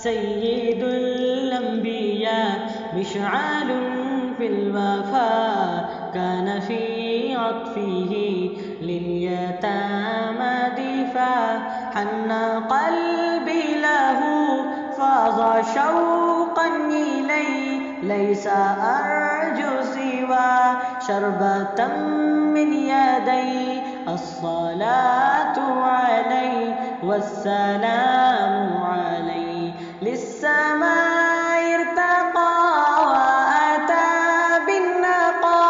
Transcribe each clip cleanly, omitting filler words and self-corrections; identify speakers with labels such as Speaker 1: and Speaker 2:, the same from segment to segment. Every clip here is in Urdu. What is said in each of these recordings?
Speaker 1: سيد الأنبياء مشعل في الوفاء كان في عطفه لليتامى دفاع حن قلبي له فاض شوقا إليه ليس أرجو سوى شربة من يدي الصلاة عليه والسلام عليه للسماء ارتقى وأتى بالنقى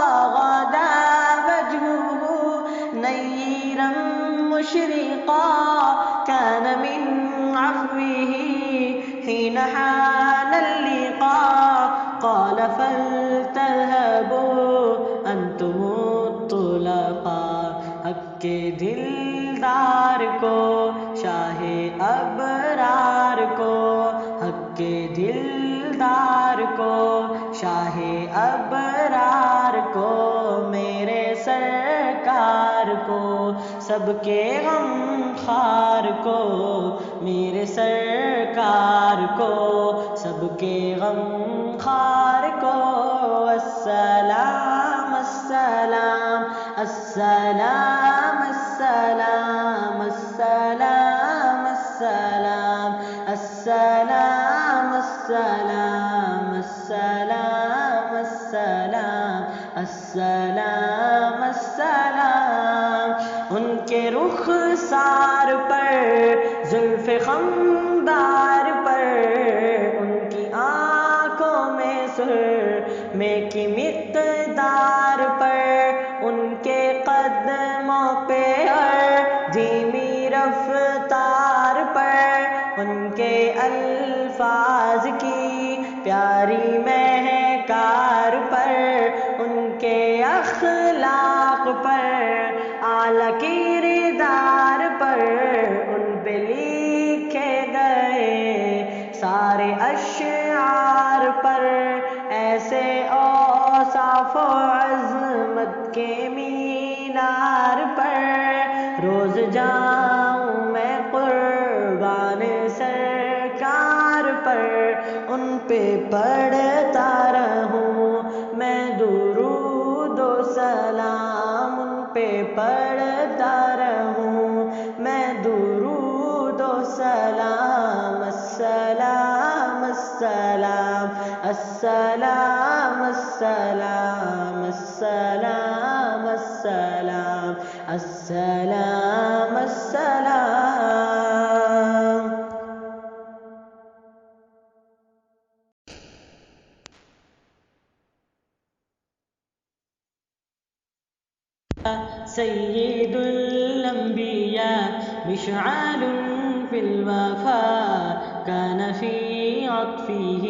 Speaker 1: وغدا وجهه نيرا مشرقا كان من عفوه حين حان اللقاء قال فلتذهبوا أنتم الطلقاء حق کے دلدار کو شاہ ابرار کو حق کے دلدار کو شاہ ابرار کو میرے سرکار کو سب کے غم خار کو میرے سرکار کو سب کے غم خار کو السلام السلام السلام السلام السلام السلام السلام السلام السلام السلام السلام السلام ان کے رخسار پر زلف خمدار پر ان کی آنکھوں میں سرمے کی مقدار پر ان کے قدموں پہ اور دھیمی رفتار پر ان کے الفاظ کی پیاری مہکار پر ان کے اخلاق پر اعلیٰ کردار پر ان پہ لکھے گئے سارے اشعار پر ایسے اوصاف و عظمت کے مینار پر روز جاؤں میں قربان سرکار پر ان پہ پڑھتا رہوں میں درود و سلام ان پہ پڑھتا رہوں میں درود و سلام السلام السلام السلام السلام السلام السلام السلام السلام سيد الأنبياء مشعل في الوفاء كان في عطفه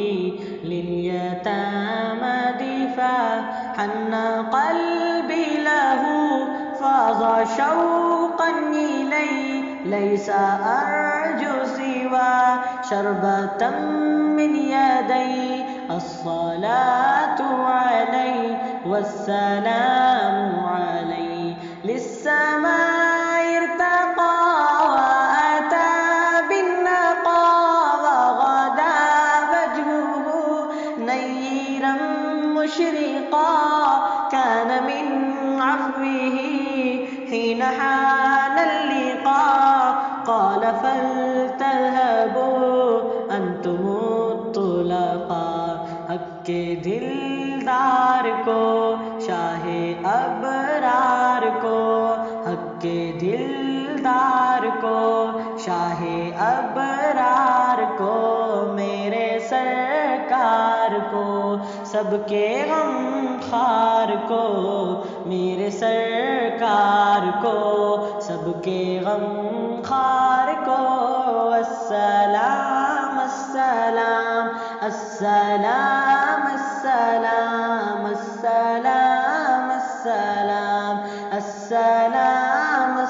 Speaker 1: لليتامى دفاع حن قلبي له فاض شوقا إليه ليس أرجو سوى شربة من يدي الصلاة عليه والسلام عليه للسماء ارتقى وأتى بالنقى وغدا وجهه نيرا مشرقا كان من عفوه حين حان اللقاء قال فلتذهبوا أنتم الطلقاء حق کے دلدار کو شاہ ابرار کو حق کے دلدار کو شاہ ابرار کو میرے سرکار کو سب کے غم خار کو میرے سرکار کو سب کے غم خار کو السلام السلام السلام السلام السلام السلام السلام السلام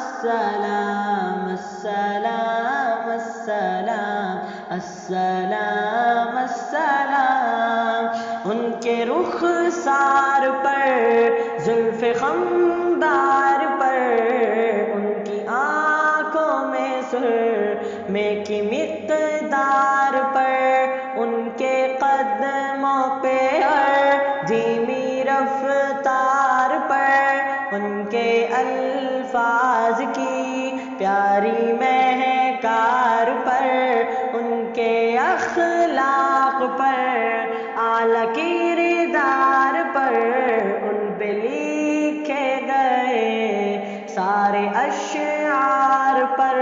Speaker 1: السلام السلام السلام السلام ان کے رخسار پر زلف خمدار پر ان کی آنکھوں میں سرمے کی مقدار ان کے الفاظ کی پیاری مہکار پر، ان کے اخلاق پر، اعلیٰ کردار پر، ان پہ لکھے گئے سارے اشعار پر،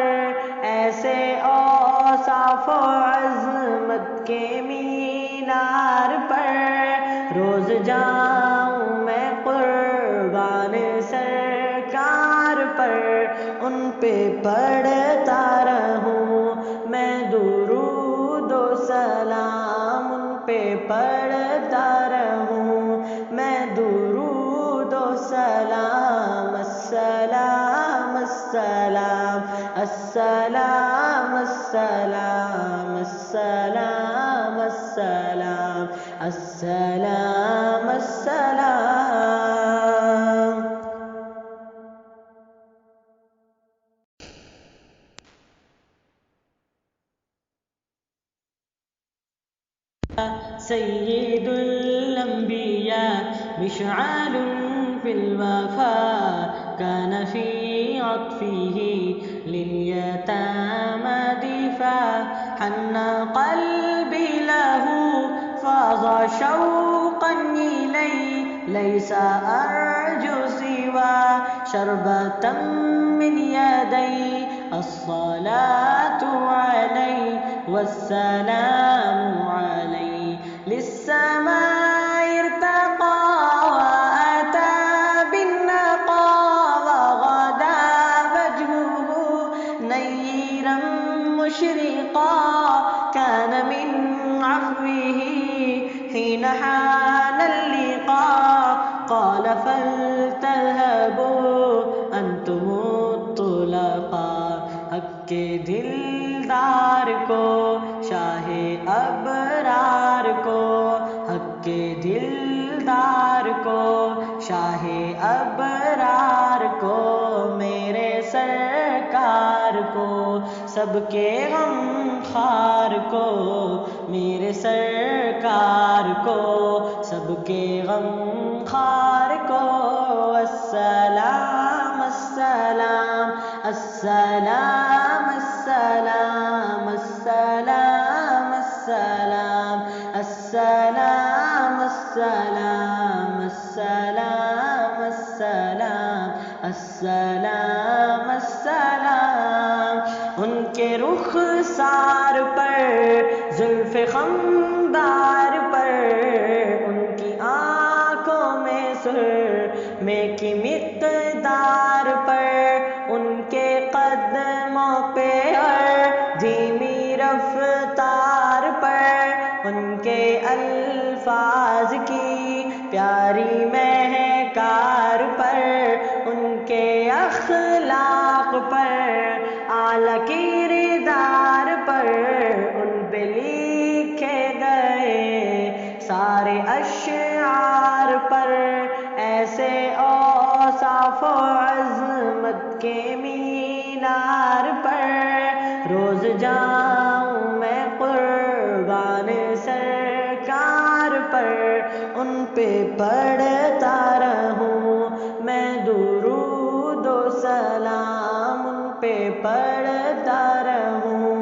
Speaker 1: ایسے اوصاف و عظمت کے مینار پر روز جاؤں میں قربان سرکار پر، ان پہ پڑھتا رہوں میں درود و سلام، ان پہ پڑھتا رہوں میں درود و سلام، السلام السلام السلام السلام السلام السلام السلام السلام۔ سید الانبیاء مشعل فی الوفا كان في عطفه لليتامى دفاع، حن قلبي له فاض شوقا إليه ليس أرجو سوى شربة من يدي، الصلاة عليه والسلام عليه للسماء ارتقى وأتى بالنقى، وغدا وجهه نيرا مشرقا، كان من عفوه حين حان اللقاء قال فلتذهبوا أنتم الطلقاء، حق کے دلدار کو شاہ ابرار کو، حق کے دلدار کو شاہ ابرار کو، میرے سرکار کو سب کے غم خوار کو، میرے سرکار کو سب کے غم خوار کو، السلام السلام السلام السلام السلام السلام السلام السلام السلام السلام السلام السلام۔ ان کے رخسار پر زلف خمدار پر، ان کی آنکھوں میں سرمے کی مقدار پر، ان کے قدموں پہ اور دھیمی رفتار پر، ان کے الفاظ کی پیاری مہکار پر، ان کے اخلاق پر، اعلیٰ کردار پر، ان پہ لکھے گئے سارے اشعار پر، ایسے اوصاف و عظمت کے مینار پر روز جاؤں میں قربان سرکار پر، ان پہ پڑھتا رہوں میں درود و سلام، ان پہ پڑھتا رہوں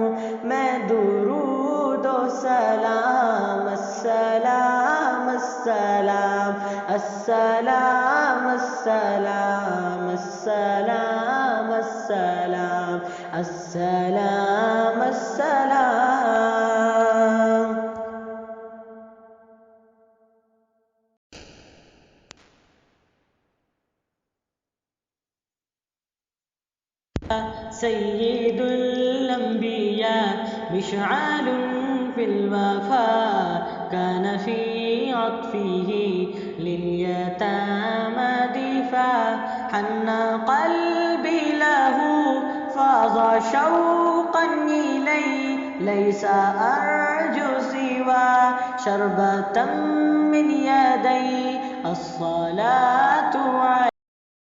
Speaker 1: میں درود و سلام، السلام السلام السلام السلام السلام السلام السلام السلام۔ سید الانبیاء مشعل فی الوفا كان في عطفه لليتامى دفاع، حن قلبي له فاض شوقا إليه ليس أرجو سوى شربة من يدي، الصلاة